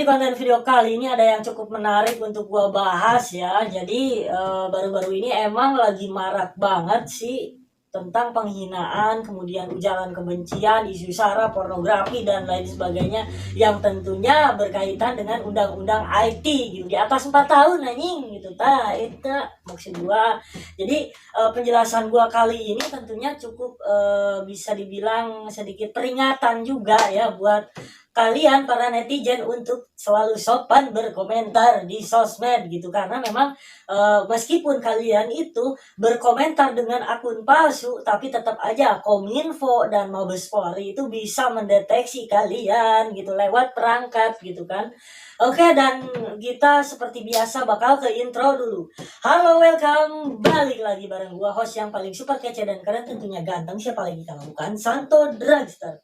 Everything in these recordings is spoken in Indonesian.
di konten video kali ini ada yang cukup menarik untuk gua bahas ya. Jadi baru-baru ini emang lagi marak banget sih tentang penghinaan, kemudian ujaran kebencian, isu sara, pornografi dan lain sebagainya yang tentunya berkaitan dengan undang-undang IT gitu. Di atas 4 tahun anjing gitu itu maksud gua. Jadi penjelasan gua kali ini tentunya cukup bisa dibilang sedikit peringatan juga ya buat kalian para netizen untuk selalu sopan berkomentar di sosmed gitu, karena memang meskipun kalian itu berkomentar dengan akun palsu tapi tetap aja Kominfo dan Mabes Polri itu bisa mendeteksi kalian gitu lewat perangkat gitu kan. Oke, dan kita seperti biasa bakal ke intro dulu. Halo, welcome, balik lagi bareng gua host yang paling super kece dan keren tentunya ganteng, siapa lagi kalau bukan Santo Dragster.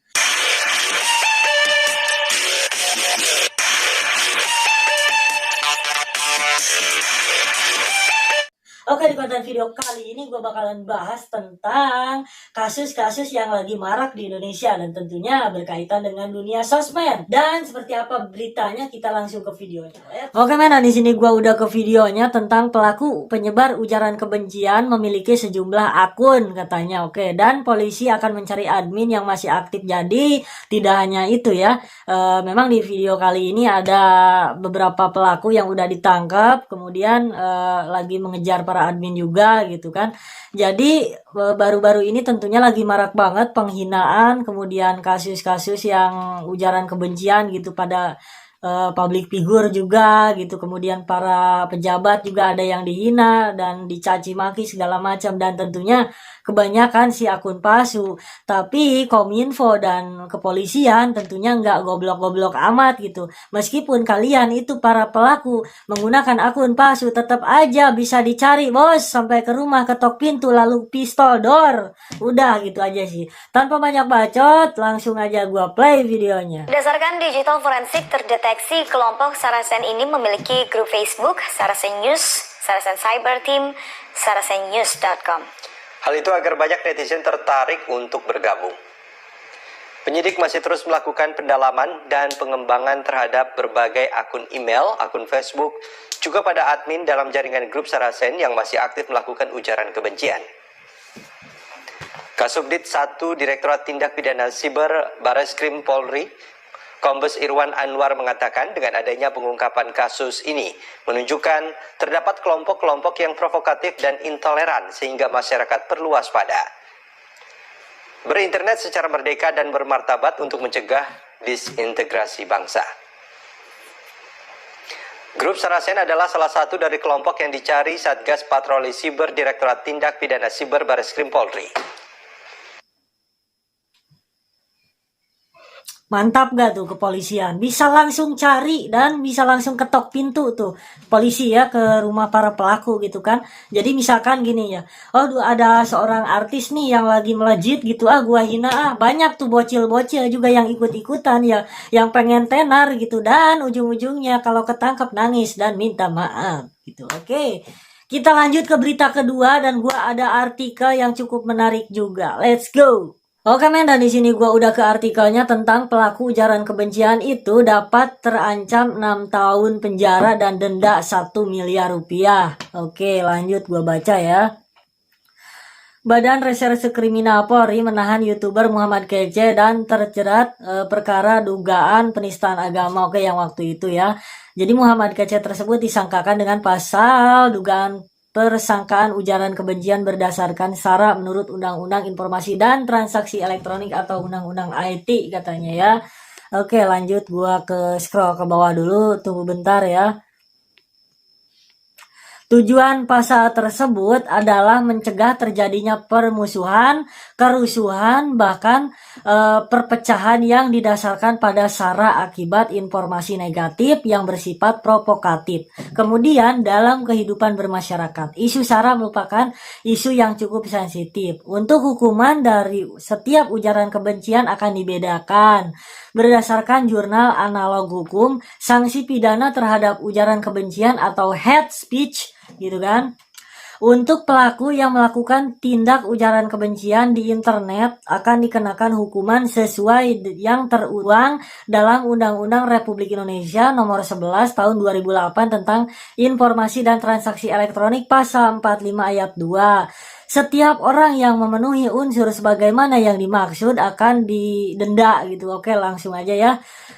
Oke, di konten video kali ini gue bakalan bahas tentang kasus-kasus yang lagi marak di Indonesia dan tentunya berkaitan dengan dunia sosmed. Dan seperti apa beritanya, kita langsung ke videonya. Oke men, di sini gue udah ke videonya tentang pelaku penyebar ujaran kebencian memiliki sejumlah akun katanya. Oke, dan polisi akan mencari admin yang masih aktif. Jadi tidak hanya itu ya, memang di video kali ini ada beberapa pelaku yang udah ditangkap, kemudian lagi mengejar para admin juga gitu kan. Jadi baru-baru ini tentunya lagi marak banget penghinaan, kemudian kasus-kasus yang ujaran kebencian gitu pada public figure juga gitu. Kemudian para pejabat juga ada yang dihina dan dicaci maki segala macam, dan tentunya kebanyakan si akun palsu. Tapi Kominfo dan kepolisian tentunya nggak goblok-goblok amat gitu. Meskipun kalian itu para pelaku menggunakan akun palsu, tetap aja bisa dicari bos, sampai ke rumah, ketok pintu, lalu pistol door. Udah gitu aja sih. Tanpa banyak bacot, langsung aja gua play videonya. Berdasarkan digital forensik, terdeteksi kelompok Sarasen ini memiliki grup Facebook Sarasen News, Sarasen Cyber Team, SarasenNews.com. Hal itu agar banyak netizen tertarik untuk bergabung. Penyidik masih terus melakukan pendalaman dan pengembangan terhadap berbagai akun email, akun Facebook, juga pada admin dalam jaringan grup Sarasen yang masih aktif melakukan ujaran kebencian. Kasubdit 1 Direktorat Tindak Pidana Siber Bareskrim Polri, Kombes Irwan Anwar mengatakan dengan adanya pengungkapan kasus ini menunjukkan terdapat kelompok-kelompok yang provokatif dan intoleran sehingga masyarakat perlu waspada. Berinternet secara merdeka dan bermartabat untuk mencegah disintegrasi bangsa. Grup Sarasen adalah salah satu dari kelompok yang dicari Satgas Patroli Siber Direktorat Tindak Pidana Siber Bareskrim Polri. Mantap gak tuh kepolisian? Bisa langsung cari dan bisa langsung ketok pintu tuh polisi ya ke rumah para pelaku gitu kan. Jadi misalkan gini ya, oh ada seorang artis nih yang lagi melejit gitu, gua hina banyak tuh bocil-bocil juga yang ikut-ikutan ya, yang pengen tenar gitu, dan ujung-ujungnya kalau ketangkep nangis dan minta maaf gitu. Oke. Kita lanjut ke berita kedua, dan gua ada artikel yang cukup menarik juga. Let's go. Oke men, dan di sini gua udah ke artikelnya tentang pelaku ujaran kebencian itu dapat terancam 6 tahun penjara dan denda 1 miliar rupiah. Oke, lanjut gua baca ya. Badan Reserse Kriminal Polri menahan YouTuber Muhammad Kece dan terjerat perkara dugaan penistaan agama. Oke, yang waktu itu ya. Jadi Muhammad Kece tersebut disangkakan dengan pasal dugaan persangkaan ujaran kebencian berdasarkan sara menurut Undang-Undang Informasi dan Transaksi Elektronik atau Undang-Undang IT katanya ya. Oke, lanjut gua ke scroll ke bawah dulu, tunggu bentar ya. Tujuan pasal tersebut adalah mencegah terjadinya permusuhan, kerusuhan, bahkan perpecahan yang didasarkan pada sara akibat informasi negatif yang bersifat provokatif. Kemudian dalam kehidupan bermasyarakat, isu sara merupakan isu yang cukup sensitif. Untuk hukuman dari setiap ujaran kebencian akan dibedakan. Berdasarkan jurnal analog hukum, sanksi pidana terhadap ujaran kebencian atau hate speech gitu kan. Untuk pelaku yang melakukan tindak ujaran kebencian di internet akan dikenakan hukuman sesuai yang tertuang dalam Undang-Undang Republik Indonesia Nomor 11 Tahun 2008 tentang Informasi dan Transaksi Elektronik Pasal 45 Ayat 2. Setiap orang yang memenuhi unsur sebagaimana yang dimaksud akan didenda gitu. Oke, langsung aja ya.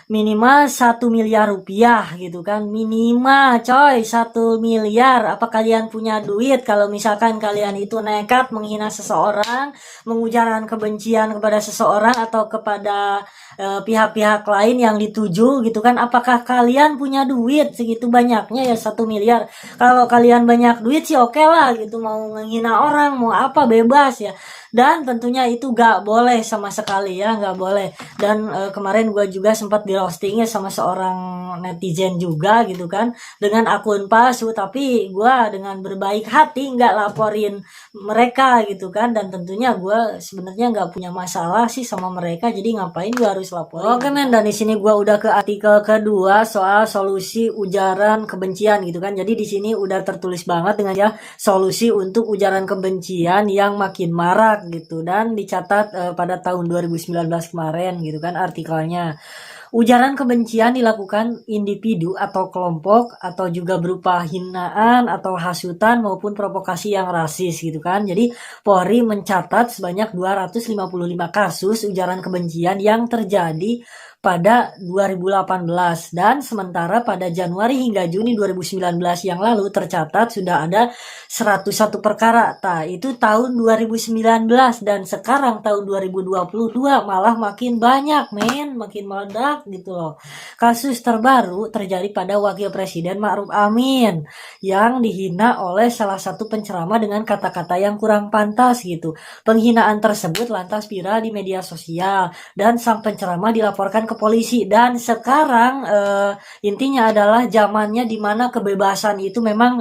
Minimal 1 miliar rupiah gitu kan. Minimal coy 1 miliar. Apa kalian punya duit kalau misalkan kalian itu nekat menghina seseorang, mengujarkan kebencian kepada seseorang atau kepada pihak-pihak lain yang dituju gitu kan? Apakah kalian punya duit segitu banyaknya ya 1 miliar? Kalau kalian banyak duit sih oke lah gitu, mau menghina orang mau apa bebas ya. Dan tentunya itu gak boleh sama sekali ya, gak boleh. Dan kemarin gue juga sempat di roastingnya sama seorang netizen juga gitu kan, dengan akun palsu, tapi gue dengan berbaik hati gak laporin mereka gitu kan. Dan tentunya gue sebenarnya gak punya masalah sih sama mereka, jadi ngapain gue harus laporin. Oke men, dan di sini gue udah ke artikel kedua soal solusi ujaran kebencian gitu kan. Jadi di sini udah tertulis banget dengan ya solusi untuk ujaran kebencian yang makin marak gitu, dan dicatat pada tahun 2019 kemarin gitu kan artikelnya. Ujaran kebencian dilakukan individu atau kelompok atau juga berupa hinaan atau hasutan maupun provokasi yang rasis gitu kan. Jadi Polri mencatat sebanyak 255 kasus ujaran kebencian yang terjadi pada 2018, dan sementara pada Januari hingga Juni 2019 yang lalu tercatat sudah ada 101 perkara. Itu tahun 2019, dan sekarang tahun 2022 malah makin banyak makin meledak gitu loh. Kasus terbaru terjadi pada Wakil Presiden Ma'ruf Amin yang dihina oleh salah satu penceramah dengan kata-kata yang kurang pantas gitu. Penghinaan tersebut lantas viral di media sosial dan sang penceramah dilaporkan ke polisi. Dan sekarang intinya adalah zamannya dimana kebebasan itu memang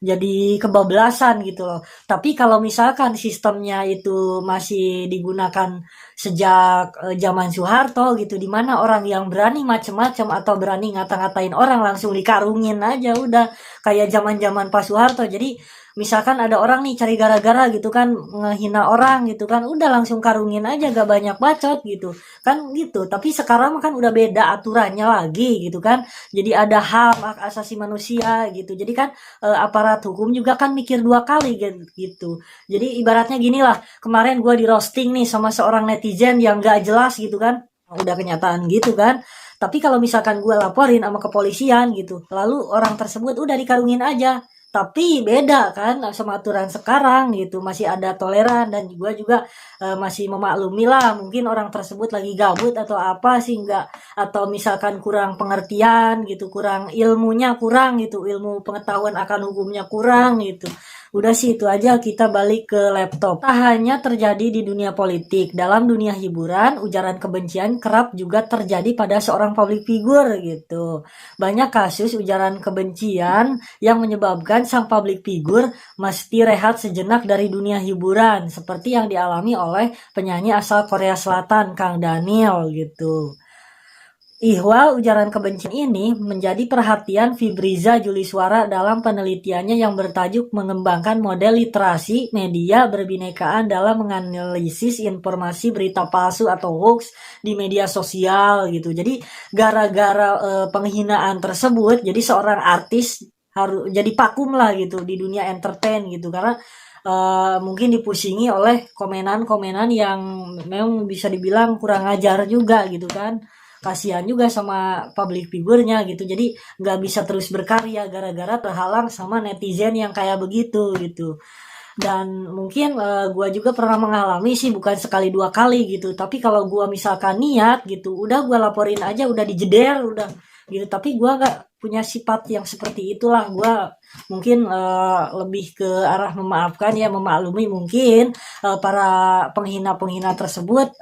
jadi kebablasan gitu loh. Tapi kalau misalkan sistemnya itu masih digunakan sejak zaman Soeharto gitu, dimana orang yang berani macem-macem atau berani ngata-ngatain orang langsung dikarungin aja udah, kayak zaman-zaman Pak Soeharto. Jadi misalkan ada orang nih cari gara-gara gitu kan, ngehina orang gitu kan, udah langsung karungin aja, gak banyak bacot gitu kan gitu. Tapi sekarang kan udah beda aturannya lagi gitu kan, jadi ada HAM, hak asasi manusia gitu. Jadi kan aparat hukum juga kan mikir 2 kali gitu. Jadi ibaratnya gini lah, kemarin gue di roasting nih sama seorang netizen yang gak jelas gitu kan, udah kenyataan gitu kan. Tapi kalau misalkan gue laporin sama kepolisian gitu, lalu orang tersebut udah dikarungin aja. Tapi beda kan sama aturan sekarang gitu, masih ada toleran. Dan juga masih memaklumi lah, mungkin orang tersebut lagi gabut atau apa sih, enggak, atau misalkan kurang pengertian gitu, kurang ilmunya kurang gitu, ilmu pengetahuan akan hukumnya kurang gitu. Udah sih itu aja, kita balik ke laptop. Tak hanya terjadi di dunia politik, dalam dunia hiburan, ujaran kebencian kerap juga terjadi pada seorang public figure gitu. Banyak kasus ujaran kebencian yang menyebabkan sang public figure mesti rehat sejenak dari dunia hiburan, seperti yang dialami oleh penyanyi asal Korea Selatan Kang Daniel gitu. Ihwal ujaran kebencian ini menjadi perhatian Fibriza Juliswara dalam penelitiannya yang bertajuk mengembangkan model literasi media berbinekaan dalam menganalisis informasi berita palsu atau hoax di media sosial gitu. Jadi gara-gara penghinaan tersebut, jadi seorang artis harus jadi pakum lah gitu di dunia entertain gitu, karena mungkin dipusingi oleh komenan-komenan yang memang bisa dibilang kurang ajar juga gitu kan. Kasihan juga sama public figure-nya gitu, jadi nggak bisa terus berkarya gara-gara terhalang sama netizen yang kayak begitu gitu. Dan mungkin gue juga pernah mengalami sih, bukan sekali 2 kali gitu, tapi kalau gue misalkan niat gitu, udah gue laporin aja, udah dijeder udah gitu. Tapi gue gak punya sifat yang seperti itulah. Gue mungkin lebih ke arah memaafkan ya, memaklumi mungkin para penghina-penghina tersebut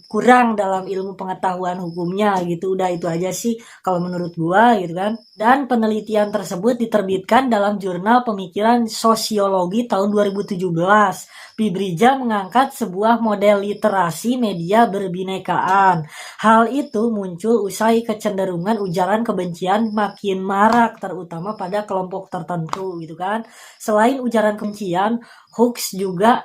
kurang dalam ilmu pengetahuan hukumnya gitu. Udah itu aja sih kalau menurut gua gitu kan. Dan penelitian tersebut diterbitkan dalam jurnal Pemikiran Sosiologi tahun 2017. Fibriza mengangkat sebuah model literasi media berbinekaan. Hal itu muncul usai kecenderungan ujaran kebencian makin semakin marak, terutama pada kelompok tertentu gitu kan. Selain ujaran kebencian, hoax juga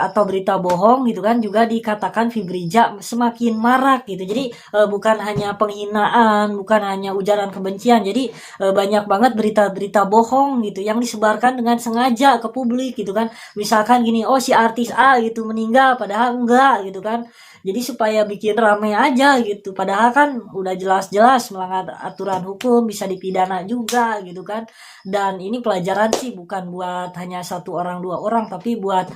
atau berita bohong gitu kan juga dikatakan Fibrija semakin marak gitu. Jadi bukan hanya penghinaan, bukan hanya ujaran kebencian. Jadi banyak banget berita-berita bohong gitu yang disebarkan dengan sengaja ke publik gitu kan. Misalkan gini, oh si artis A gitu meninggal padahal enggak gitu kan. Jadi supaya bikin rame aja gitu. Padahal kan udah jelas-jelas melanggar aturan hukum, bisa dipidana juga gitu kan. Dan ini pelajaran sih bukan buat hanya satu orang dua orang, tapi buat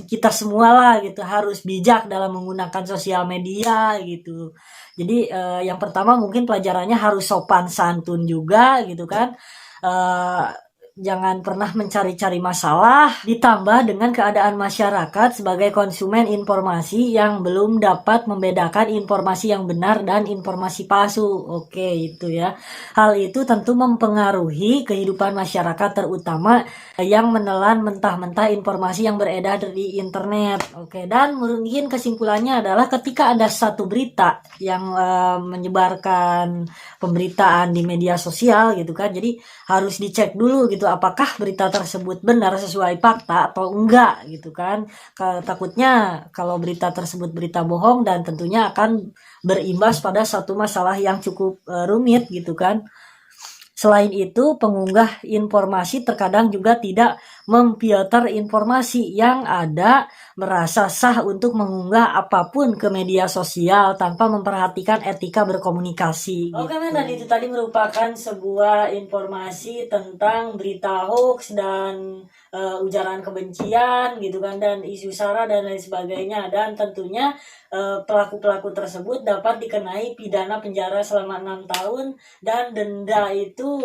kita semua lah gitu. Harus bijak dalam menggunakan sosial media gitu. Jadi yang pertama mungkin pelajarannya harus sopan santun juga gitu kan. Eh, Jangan pernah mencari-cari masalah, ditambah dengan keadaan masyarakat sebagai konsumen informasi yang belum dapat membedakan informasi yang benar dan informasi palsu. Oke, itu ya. Hal itu tentu mempengaruhi kehidupan masyarakat, terutama yang menelan mentah-mentah informasi yang beredar di internet. Oke, dan mungkin kesimpulannya adalah ketika ada satu berita yang menyebarkan pemberitaan di media sosial gitu kan, jadi harus dicek dulu gitu apakah berita tersebut benar sesuai fakta atau enggak gitu kan. Takutnya kalau berita tersebut berita bohong dan tentunya akan berimbas pada satu masalah yang cukup rumit gitu kan. Selain itu, pengunggah informasi terkadang juga tidak memfilter informasi yang ada, merasa sah untuk mengunggah apapun ke media sosial tanpa memperhatikan etika berkomunikasi. Oke men, dan itu tadi merupakan sebuah informasi tentang berita hoax dan ujaran kebencian gitu kan, dan isu sara dan lain sebagainya. Dan tentunya pelaku-pelaku tersebut dapat dikenai pidana penjara selama 6 tahun dan denda itu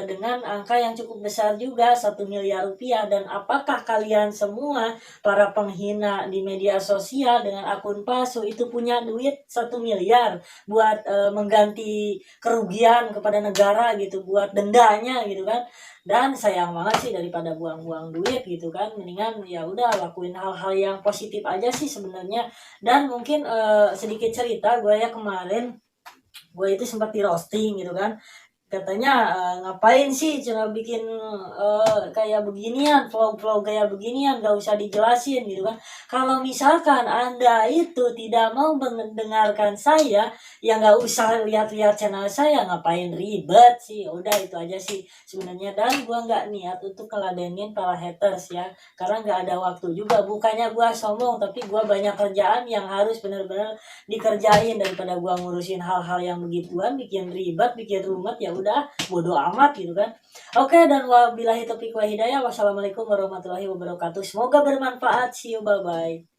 dengan angka yang cukup besar juga, 1 miliar rupiah. Dan apakah kalian semua para penghina di media sosial dengan akun palsu itu punya duit 1 miliar buat mengganti kerugian kepada negara gitu, buat dendanya gitu kan? Dan sayang banget sih, daripada buang-buang duit gitu kan, mendingan ya udah lakuin hal-hal yang positif aja sih sebenarnya. Dan mungkin sedikit cerita, gue ya kemarin gue itu sempat di roasting gitu kan, katanya ngapain sih cuma bikin kayak beginian, vlog-vlog kayak beginian, gak usah dijelasin gitu kan. Kalau misalkan anda itu tidak mau mendengarkan saya, ya gak usah lihat-lihat channel saya, ngapain ribet sih. Udah itu aja sih sebenarnya. Dan gua nggak niat untuk ngeladenin para haters ya, karena nggak ada waktu juga. Bukannya gua sombong, tapi gua banyak kerjaan yang harus benar-benar dikerjain, daripada gua ngurusin hal-hal yang begituan, bikin ribet, bikin rumet, ya udah bodo amat gitu kan. Oke, dan wabillahi taufiq wa hidayah. Wassalamualaikum warahmatullahi wabarakatuh. Semoga bermanfaat. See you, bye bye.